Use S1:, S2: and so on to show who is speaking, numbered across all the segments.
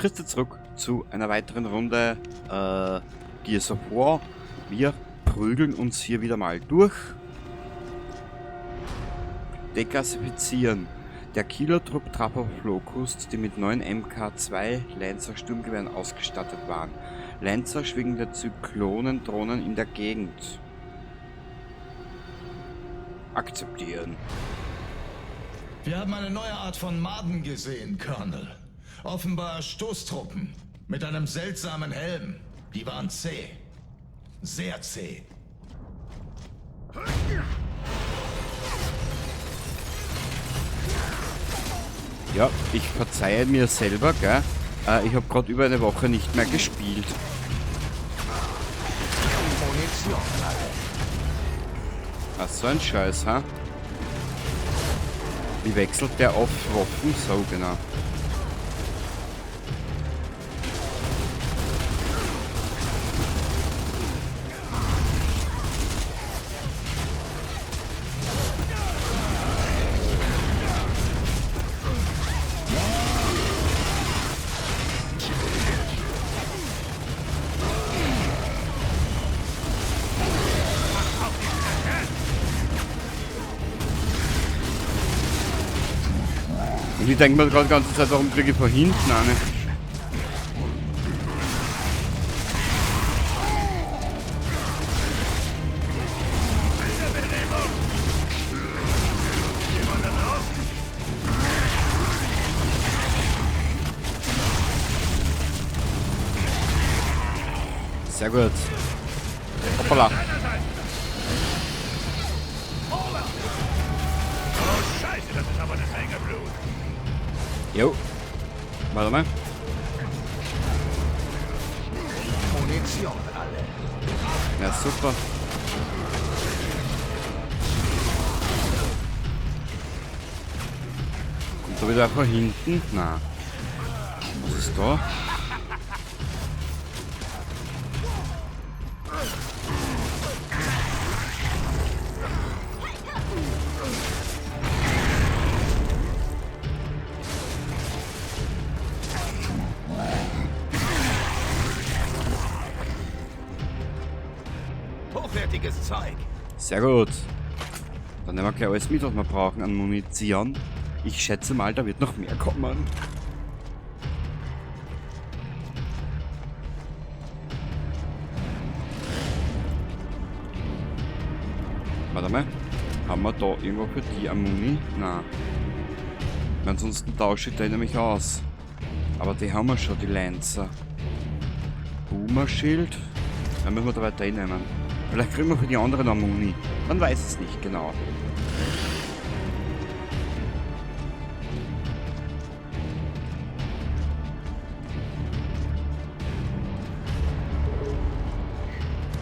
S1: Grüß dich zurück zu einer weiteren Runde Gears of War. Wir prügeln uns hier wieder mal durch. Deklassifizieren. Der Killer-Trupp Trapper Locust, die mit 9 MK2 Lancer Sturmgewehren ausgestattet waren. Lancer schwingende Zyklonendrohnen in der Gegend. Akzeptieren.
S2: Wir haben eine neue Art von Marden gesehen, Colonel. Offenbar Stoßtruppen mit einem seltsamen Helm. Die waren zäh. Sehr zäh.
S1: Ja, ich verzeihe mir selber, gell? Ich habe gerade über eine Woche nicht mehr gespielt. Ach, so ein Scheiß, ha? Wie wechselt der auf Waffen? So, genau. Und ich denke mir gerade die ganze Zeit, warum kriege ich von hinten eine? Sehr gut. Hoppala. Jo. Warte mal.
S2: Munition alle.
S1: Ja, super. Kommt da wieder von hinten? Na. Was ist da?
S2: Hochwertiges Zeug.
S1: Sehr gut. Dann nehmen wir gleich alles mit, was wir brauchen an Munition. Ich schätze mal, da wird noch mehr kommen. Warte mal. Haben wir da irgendwo für die Muni? Nein. Ansonsten tausche ich den nämlich aus. Aber die haben wir schon, die Lancer. Boomer-Schild. Dann müssen wir da weiter nehmen. Vielleicht kriegen wir für die anderen noch Muni. Man weiß es nicht genau.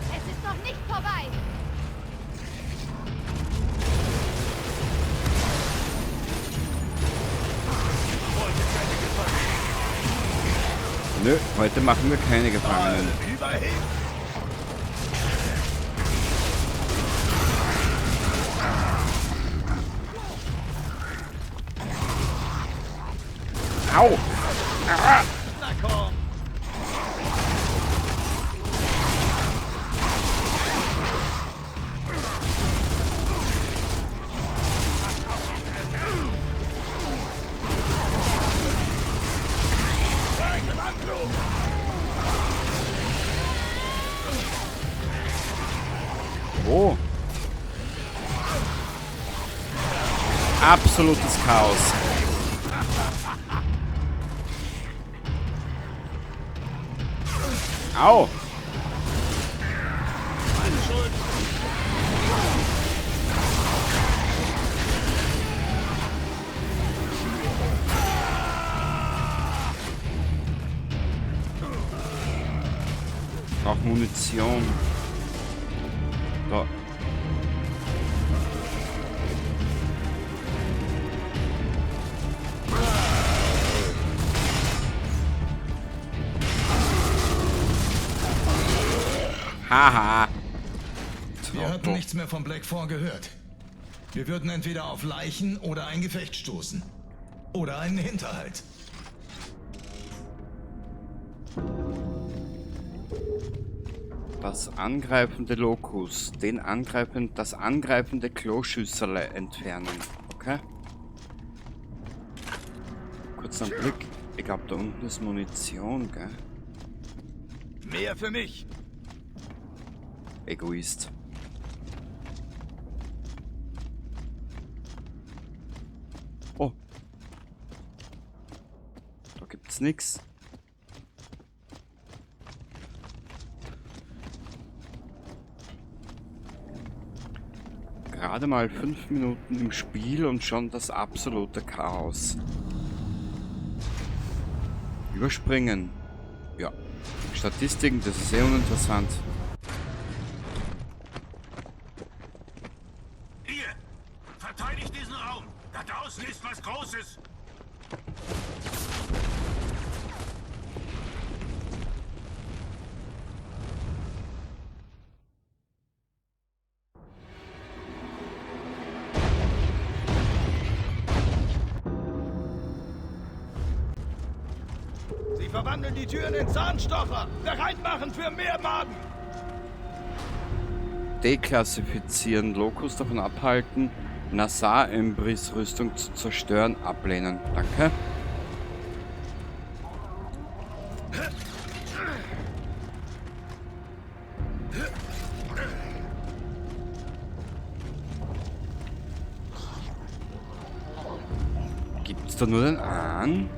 S3: Es ist noch nicht vorbei.
S1: Nö, heute machen wir keine Gefangenen. Au! Ah!
S2: Na komm.
S1: Oh! Absolutes Chaos. Au! Auch Munition. Da. Haha.
S2: Wir hatten nichts mehr von Black 4 gehört. Wir würden entweder auf Leichen oder ein Gefecht stoßen. Oder einen Hinterhalt.
S1: Das angreifende Locus. Das angreifende Kloschüsserle entfernen. Okay. Kurz einen Blick. Ich glaube, da unten ist Munition, gell?
S4: Mehr für mich.
S1: Egoist. Oh. Da gibt's nix. Gerade mal 5 Minuten im Spiel und schon das absolute Chaos. Überspringen. Ja. Statistiken, das ist sehr uninteressant.
S4: Ihr! Verteidigt diesen Raum! Da draußen ist was Großes! Sie verwandeln die Türen in Zahnstocher! Bereit machen für mehr Maden!
S1: Deklassifizieren. Locus davon abhalten, Nassar-Embris Rüstung zu zerstören. Ablehnen. Danke. Gibt's da nur den Ahn?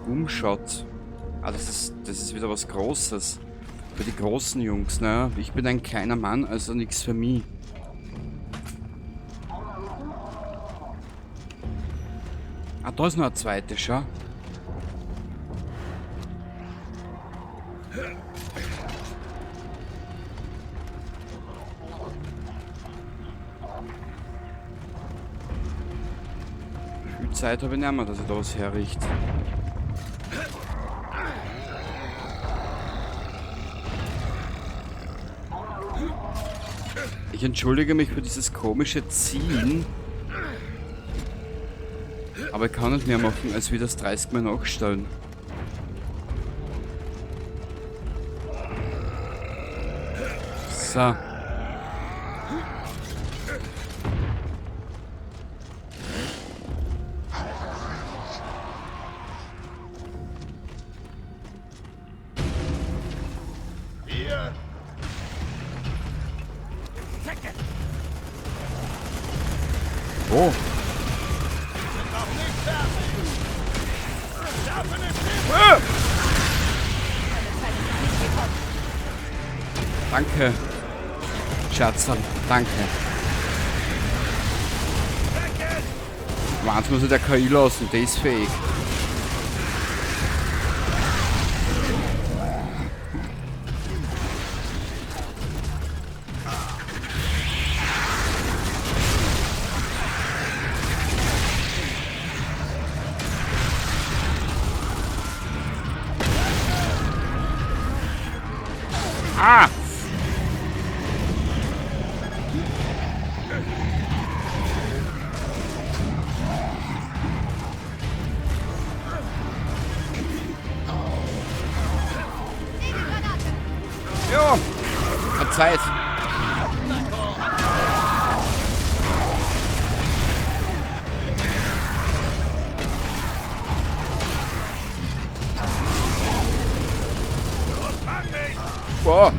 S1: Umshot. Ah, das ist wieder was Großes. Für die großen Jungs, ne? Ich bin ein kleiner Mann, also nichts für mich. Ah, da ist noch eine zweite, schau. Viel Zeit habe ich nicht mehr, dass ich da was herrichte. Ich entschuldige mich für dieses komische Ziehen. Aber ich kann nicht mehr machen, als wie das 30 Mal nachstellen. So.
S4: Ihr!
S1: Oh.
S4: Sind noch nicht fertig! Schaffen es nicht!
S1: Danke. Scherzern. Danke. Wahnsinn, muss ich der KI lassen. Der ist fähig. Ah! Jo! Hat Zeit. Boah!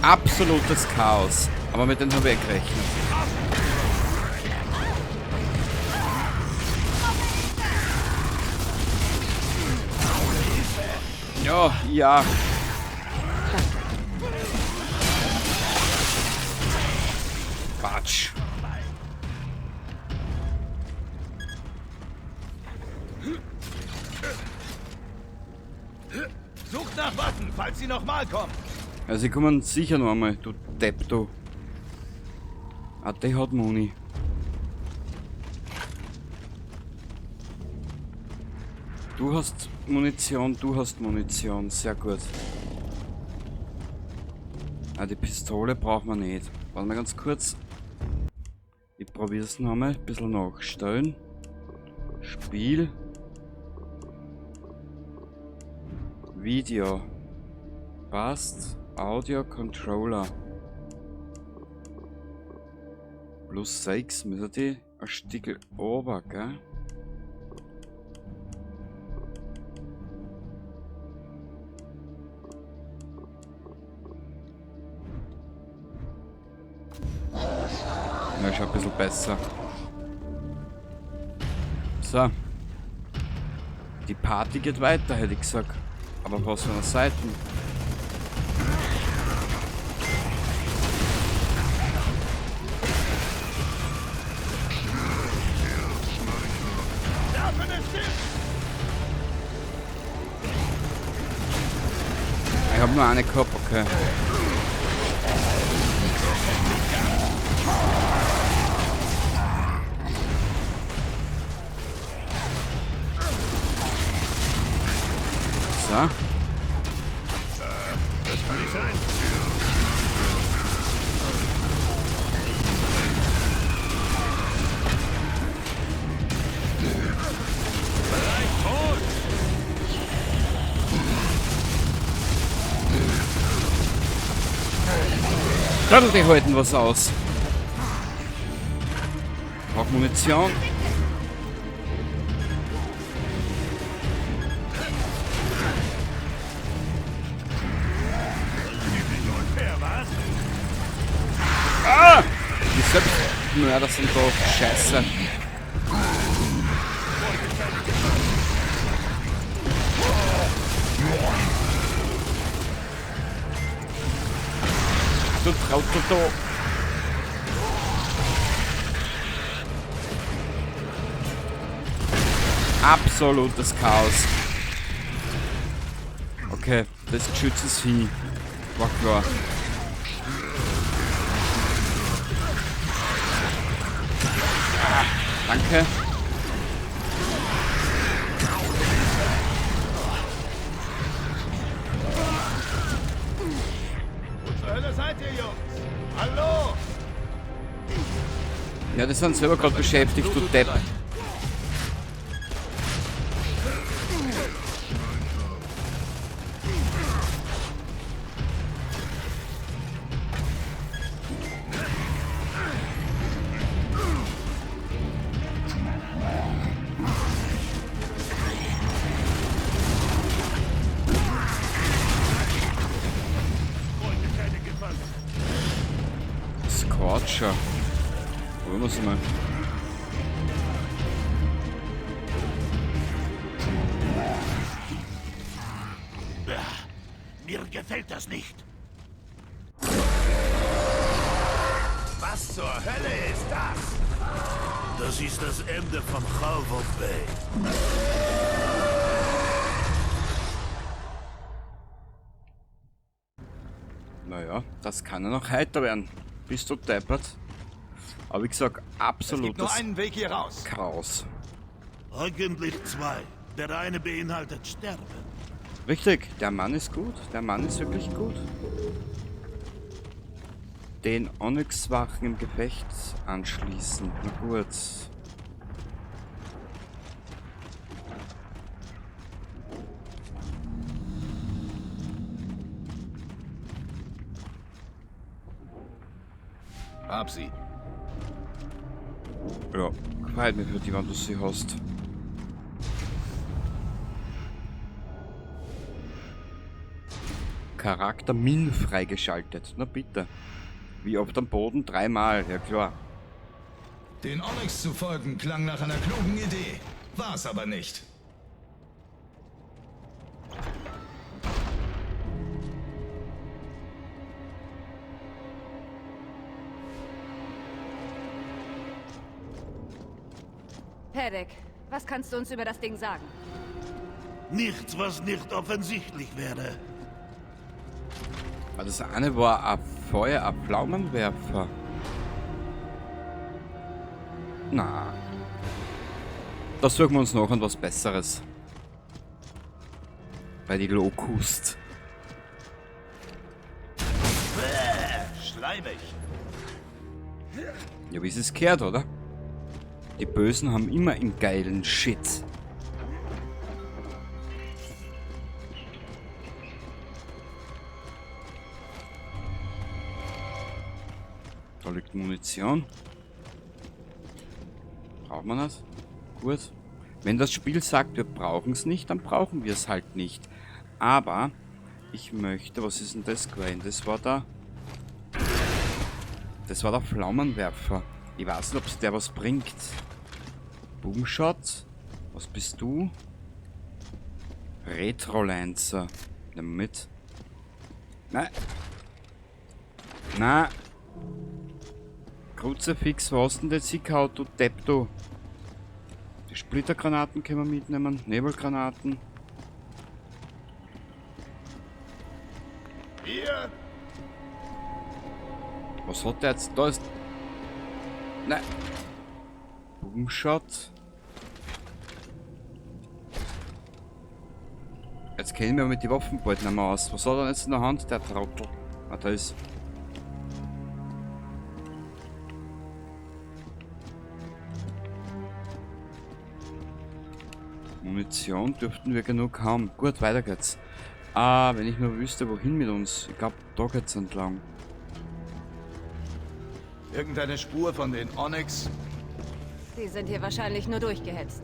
S1: Absolutes Chaos. Aber mit denen habe ich gerechnet. Ja, ja. Quatsch.
S4: Sucht nach Waffen, falls sie nochmal kommen!
S1: Also sie kommen sicher noch einmal, du Depp, du. Ah, der hat Muni. Du hast Munition, sehr gut. Ah, die Pistole brauchen wir nicht. Warte mal ganz kurz. Ich probiere es nochmal. Ein bisschen nachstellen. Spiel. Video. Passt. Audio Controller. Plus 6 müssen die ein Stück ober, gell? Ja, ist ein bisschen besser. So. Die Party geht weiter, hätte ich gesagt. Aber auf was für einer Seite? Ich habe nur eine gehabt, okay. So.
S4: Das kann nicht sein.
S1: Turtle, die halten was aus. Auch Munition. Ah! Die Selbstmörder sind doch scheiße. Du Trottel da. Absolutes Chaos. Okay, das geschützt ist hin. War klar. Ah, danke.
S4: Zur Hölle seid ihr, Jungs? Hallo?
S1: Ja, die sind selber gerade beschäftigt, du Depp. Scorcher. Holen wir sie mal.
S4: Mir gefällt das nicht. Was zur Hölle ist das? Das ist das Ende von Khalvon Bay.
S1: Naja, das kann ja noch heiter werden. Bist du deppert? Aber wie gesagt,
S4: Es gibt
S1: absolutes
S4: nur einen Weg hier raus.
S1: Chaos.
S5: Eigentlich zwei. Der eine beinhaltet Sterben.
S1: Richtig, der Mann ist gut. Der Mann ist wirklich gut. Den Onyx-Wachen im Gefecht anschließen. Na gut.
S2: Hab sie.
S1: Ja, freut mich für die, wenn du sie hast. Charakter Min freigeschaltet. Na bitte. Wie oft am Boden? 3-mal, ja klar.
S2: Den Onyx zu folgen klang nach einer klugen Idee. War's aber nicht.
S3: Perek, was kannst du uns über das Ding sagen?
S5: Nichts, was nicht offensichtlich wäre.
S1: Das eine war ein Feuer, ein Pflaumenwerfer. Na. Da suchen wir uns noch an was Besseres. Bei die Locust.
S5: Bleib ich.
S1: Ja, wie es gehört, oder? Die Bösen haben immer im geilen Shit. Da liegt Munition. Braucht man das? Gut. Wenn das Spiel sagt, wir brauchen es nicht, dann brauchen wir es halt nicht. Aber ich möchte... Was ist denn das gewesen? Das war der Flammenwerfer. Ich weiß nicht, ob der was bringt. Boomshot. Was bist du? Retro-Lancer. Nimm mal mit. Nein. Nein. Kruzifix, was denn das hingehaut, du Depp, du? Die Splittergranaten können wir mitnehmen. Nebelgranaten.
S2: Hier!
S1: Was hat der jetzt? Da ist... Nein. Boomshot. Jetzt kennen wir mit den Waffen bald nicht mehr aus. Was hat er jetzt in der Hand, der Trottel? Ah, da ist... Munition dürften wir genug haben. Gut, weiter geht's. Ah, wenn ich nur wüsste, wohin mit uns. Ich glaube, da geht's entlang.
S2: Irgendeine Spur von den Onyx?
S3: Die sind hier wahrscheinlich nur durchgehetzt.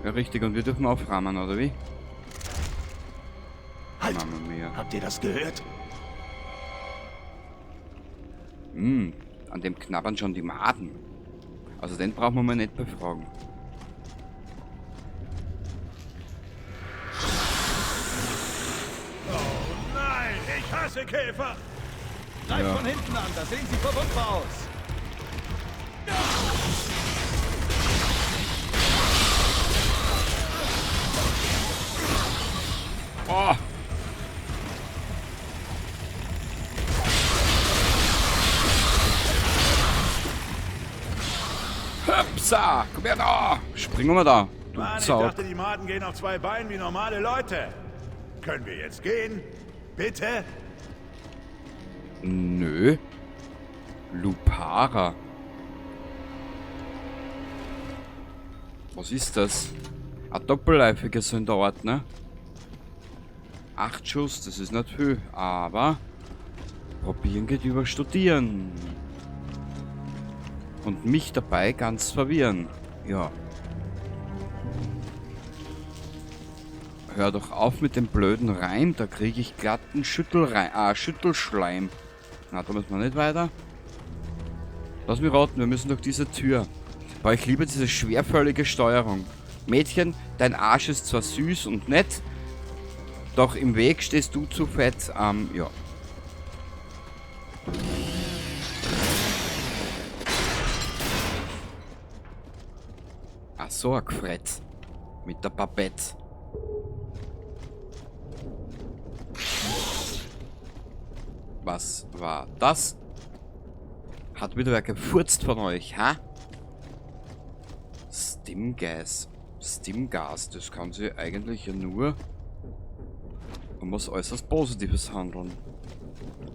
S1: Ja, richtig. Und wir dürfen aufrahmen, oder wie?
S2: Halt!
S1: Mama mia.
S2: Habt ihr das gehört?
S1: An dem knabbern schon die Maden. Also den brauchen wir mal nicht befragen.
S5: Nein, ich hasse Käfer.
S6: Greift
S1: Ja.
S6: von hinten an, da sehen sie verwundbar aus.
S1: Oh! Hüpsa! Komm her da! Springen wir da! Du
S5: Mann, ich
S1: Sau!
S5: dachte, die Maden gehen auf zwei Beinen wie normale Leute. Können wir jetzt gehen? Bitte?
S1: Nö. Lupara. Was ist das? Ein doppelleifiger so in der Art, ne? 8 Schuss, das ist nicht viel, aber probieren geht über studieren. Und mich dabei ganz verwirren. Ja. Hör doch auf mit dem blöden Reim, da kriege ich glatten Schüttelschleim. Na, da müssen wir nicht weiter. Lass mich raten, wir müssen durch diese Tür. Boah, ich liebe diese schwerfällige Steuerung. Mädchen, dein Arsch ist zwar süß und nett, doch im Weg stehst du zu fett. Ja. Ach so, ein Gefrett. Mit der Babette. Was war das? Hat wieder wer gefurzt von euch, ha? Stimgas. Stimgas, das kann sich eigentlich ja nur um was äußerst Positives handeln.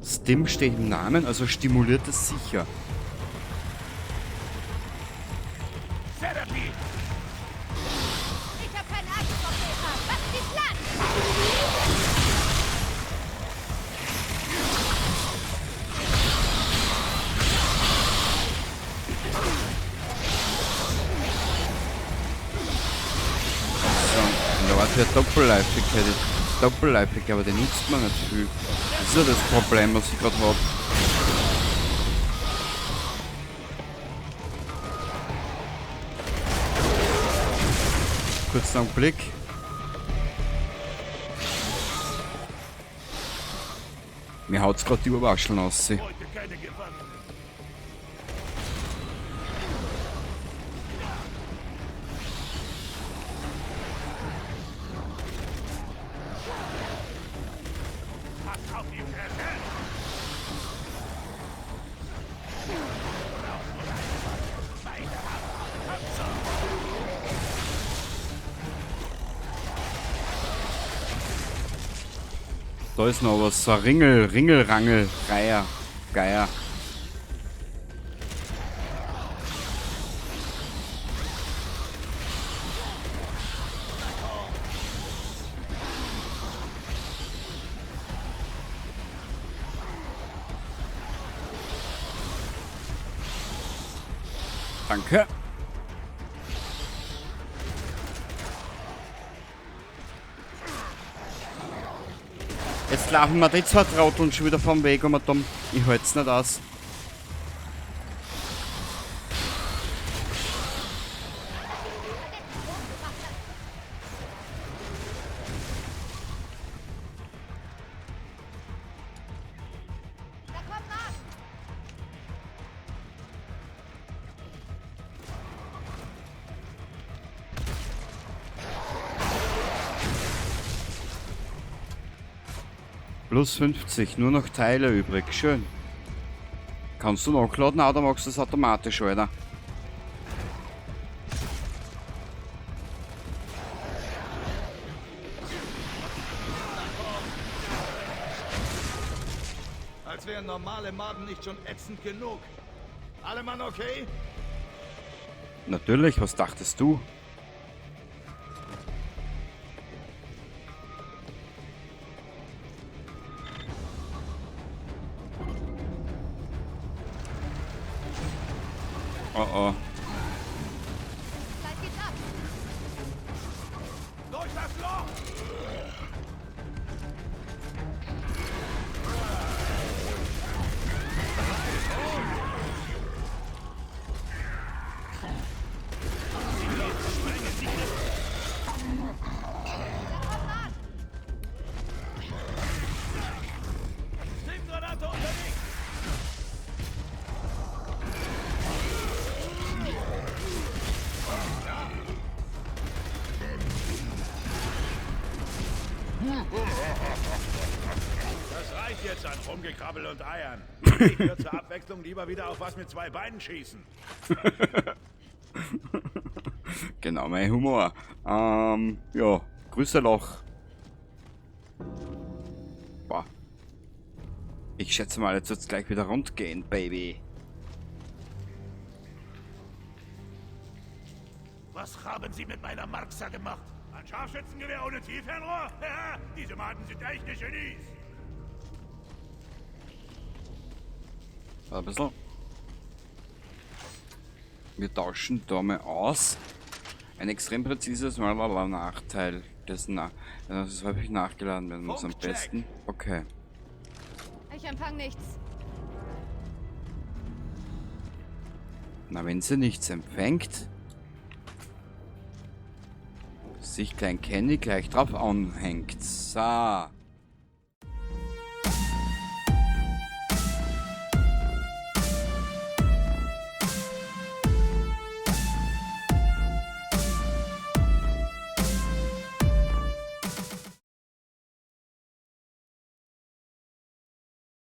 S1: Stim steht im Namen, also stimuliert es sicher.
S5: Therapie!
S3: Ich hab keine Angst vor Käfer. Was ist die Plan?
S1: So, da war es ja Doppelleifigkeit. Doppelleifig, aber den nutzt man nicht viel. Das ist ja das Problem, was ich gerade habe. Kurz einen Blick. Mir haut's gerade die Oberwascheln aus.
S5: Heute keine Gefangenen. Pass auf die Fresse!
S1: Da ist noch was. So ein Ringelrangel, Geier. Danke. Jetzt laufen wir die zwei Trotteln schon wieder vom Weg und dumm. Ich halt's nicht aus. Plus 50, nur noch Teile übrig. Schön. Kannst du nachladen oder machst du das automatisch, Alter?
S2: Als wären normale Maden nicht schon ätzend genug. Alle Mann okay?
S1: Natürlich, was dachtest du? Oh oh.
S3: Gleich geht's ab.
S5: Durch das Loch!
S6: Stimmt, unterwegs!
S5: Das reicht jetzt an Rumgekrabbel und Eiern. Ich würde zur Abwechslung lieber wieder auf was mit zwei Beinen schießen.
S1: Genau, mein Humor. Ja, Grüße Loch. Boah. Ich schätze mal, jetzt wird's gleich wieder rund gehen, Baby.
S4: Was haben Sie mit meiner Marxa gemacht?
S5: Ein Scharfschützengewehr ohne Tiefhernrohr? Diese Maden sind echte Genies.
S1: Ein bisschen. Wir tauschen da mal aus. Ein extrem präzises Nachteil. Das habe ich nachgeladen werden muss am besten. Okay.
S3: Ich empfang nichts.
S1: Na, wenn sie nichts empfängt, sich Klein Kenny gleich drauf anhängt. So.